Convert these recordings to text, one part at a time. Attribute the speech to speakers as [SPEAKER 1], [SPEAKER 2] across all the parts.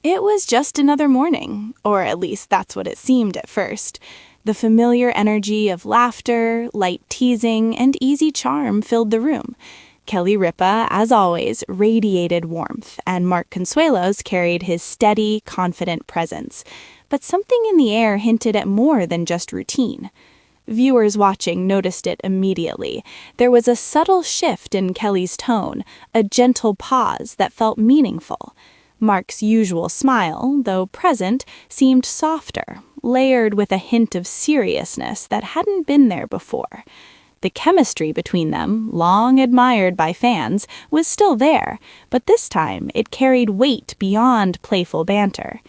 [SPEAKER 1] It was just another morning, or at least that's what it seemed at first. The familiar energy of laughter, light teasing, and easy charm filled the room. Kelly Ripa, as always, radiated warmth, and Mark Consuelos carried his steady, confident presence. But something in the air hinted at more than just routine. Viewers watching noticed it immediately. There was a subtle shift in Kelly's tone, a gentle pause that felt meaningful. Mark's usual smile, though present, seemed softer, layered with a hint of seriousness that hadn't been there before. The chemistry between them, long admired by fans, was still there, but this time it carried weight beyond playful banter.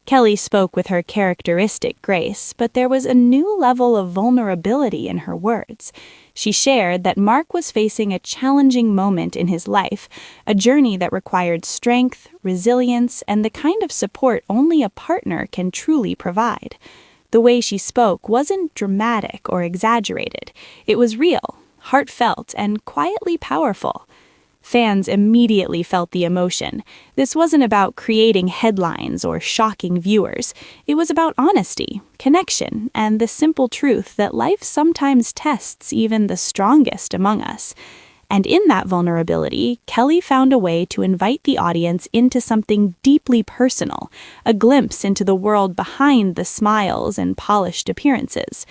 [SPEAKER 1] Kelly spoke with her characteristic grace, but there was a new level of vulnerability in her words. She shared that Mark was facing a challenging moment in his life, a journey that required strength, resilience, and the kind of support only a partner can truly provide. The way she spoke wasn't dramatic or exaggerated. It was real, heartfelt, and quietly powerful. Fans immediately felt the emotion. This wasn't about creating headlines or shocking viewers. It was about honesty, connection, and the simple truth that life sometimes tests even the strongest among us. And in that vulnerability, Kelly found a way to invite the audience into something deeply personal, a glimpse into the world behind the smiles and polished appearances.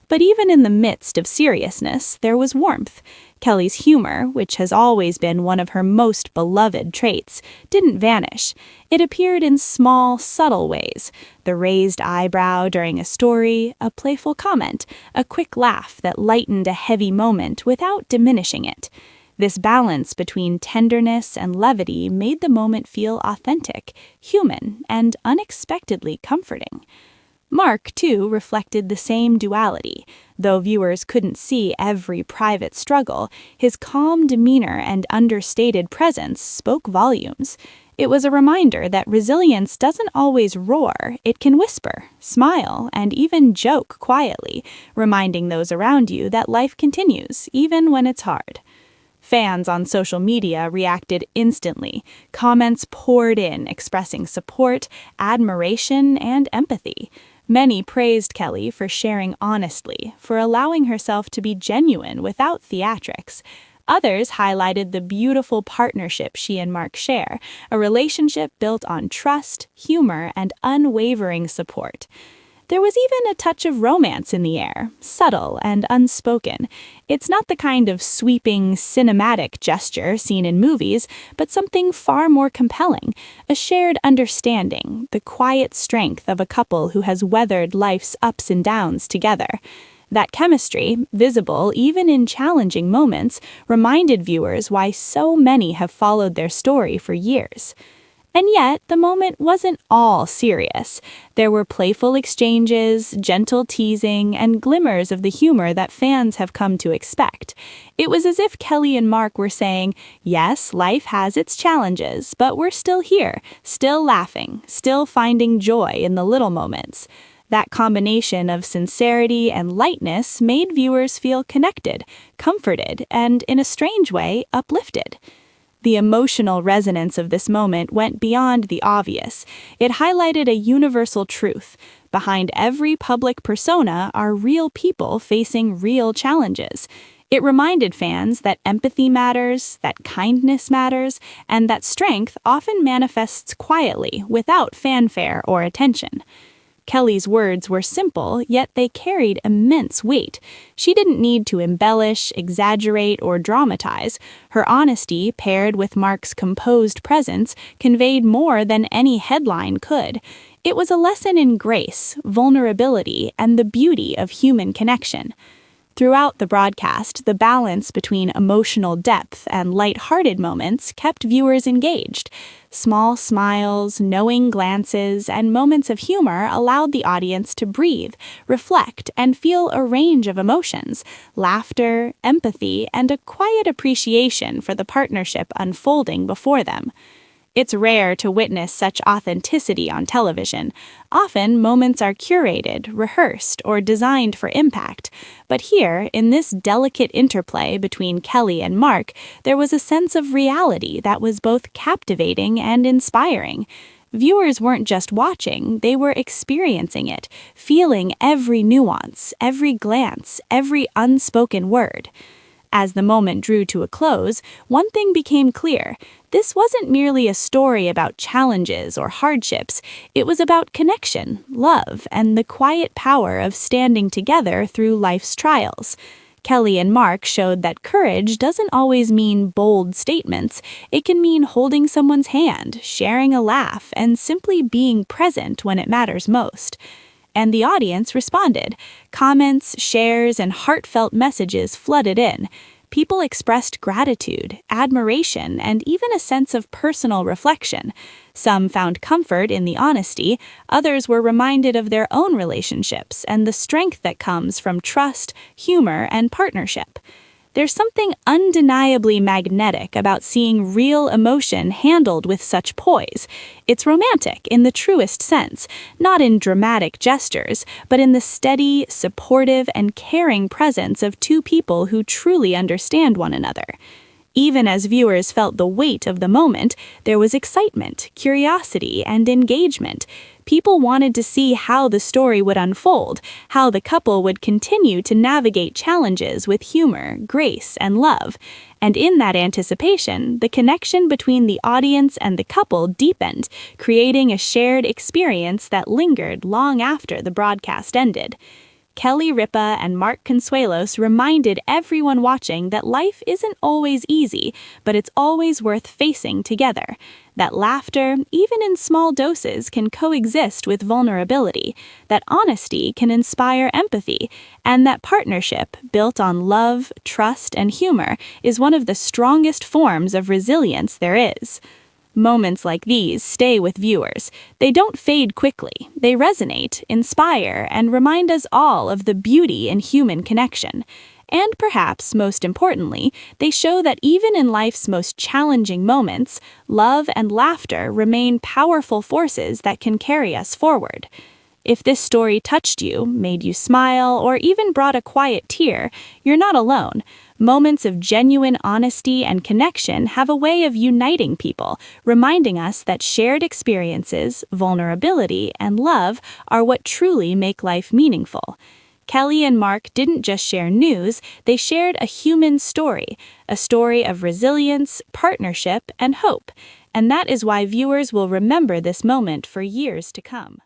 [SPEAKER 1] But even in the midst of seriousness, there was warmth. Kelly's humor, which has always been one of her most beloved traits, didn't vanish. It appeared in small, subtle ways. The raised eyebrow during a story, a playful comment, a quick laugh that lightened a heavy moment without diminishing it. This balance between tenderness and levity made the moment feel authentic, human, and unexpectedly comforting. Mark, too, reflected the same duality. Though viewers couldn't see every private struggle, his calm demeanor and understated presence spoke volumes. It was a reminder that resilience doesn't always roar, it can whisper, smile, and even joke quietly, reminding those around you that life continues, even when it's hard. Fans on social media reacted instantly. Comments poured in, expressing support, admiration, and empathy. Many praised Kelly for sharing honestly, for allowing herself to be genuine without theatrics. Others highlighted the beautiful partnership she and Mark share, a relationship built on trust, humor, and unwavering support. There was even a touch of romance in the air, subtle and unspoken. It's not the kind of sweeping, cinematic gesture seen in movies, but something far more compelling, a shared understanding, the quiet strength of a couple who has weathered life's ups and downs together. That chemistry, visible even in challenging moments, reminded viewers why so many have followed their story for years. And yet, the moment wasn't all serious. There were playful exchanges, gentle teasing, and glimmers of the humor that fans have come to expect. It was as if Kelly and Mark were saying, yes, life has its challenges, but we're still here, still laughing, still finding joy in the little moments. That combination of sincerity and lightness made viewers feel connected, comforted, and, in a strange way, uplifted. The emotional resonance of this moment went beyond the obvious. It highlighted a universal truth. Behind every public persona are real people facing real challenges. It reminded fans that empathy matters, that kindness matters, and that strength often manifests quietly, without fanfare or attention. Kelly's words were simple, yet they carried immense weight. She didn't need to embellish, exaggerate, or dramatize. Her honesty, paired with Mark's composed presence, conveyed more than any headline could. It was a lesson in grace, vulnerability, and the beauty of human connection. Throughout the broadcast, the balance between emotional depth and light-hearted moments kept viewers engaged. Small smiles, knowing glances, and moments of humor allowed the audience to breathe, reflect, and feel a range of emotions: laughter, empathy, and a quiet appreciation for the partnership unfolding before them. It's rare to witness such authenticity on television. Often, moments are curated, rehearsed, or designed for impact. But here, in this delicate interplay between Kelly and Mark, there was a sense of reality that was both captivating and inspiring. Viewers weren't just watching, they were experiencing it, feeling every nuance, every glance, every unspoken word. As the moment drew to a close, one thing became clear. This wasn't merely a story about challenges or hardships. It was about connection, love, and the quiet power of standing together through life's trials. Kelly and Mark showed that courage doesn't always mean bold statements. It can mean holding someone's hand, sharing a laugh, and simply being present when it matters most. And the audience responded. Comments, shares, and heartfelt messages flooded in. People expressed gratitude, admiration, and even a sense of personal reflection. Some found comfort in the honesty, others were reminded of their own relationships and the strength that comes from trust, humor, and partnership. There's something undeniably magnetic about seeing real emotion handled with such poise. It's romantic in the truest sense, not in dramatic gestures, but in the steady, supportive, and caring presence of two people who truly understand one another. Even as viewers felt the weight of the moment, there was excitement, curiosity, and engagement. People wanted to see how the story would unfold, how the couple would continue to navigate challenges with humor, grace, and love. And in that anticipation, the connection between the audience and the couple deepened, creating a shared experience that lingered long after the broadcast ended. Kelly Ripa and Mark Consuelos reminded everyone watching that life isn't always easy, but it's always worth facing together. That laughter, even in small doses, can coexist with vulnerability, that honesty can inspire empathy, and that partnership, built on love, trust, and humor, is one of the strongest forms of resilience there is. Moments like these stay with viewers. They don't fade quickly. They resonate, inspire, and remind us all of the beauty in human connection. And perhaps, most importantly, they show that even in life's most challenging moments, love and laughter remain powerful forces that can carry us forward. If this story touched you, made you smile, or even brought a quiet tear, you're not alone. Moments of genuine honesty and connection have a way of uniting people, reminding us that shared experiences, vulnerability, and love are what truly make life meaningful. Kelly and Mark didn't just share news, they shared a human story, a story of resilience, partnership, and hope. And that is why viewers will remember this moment for years to come.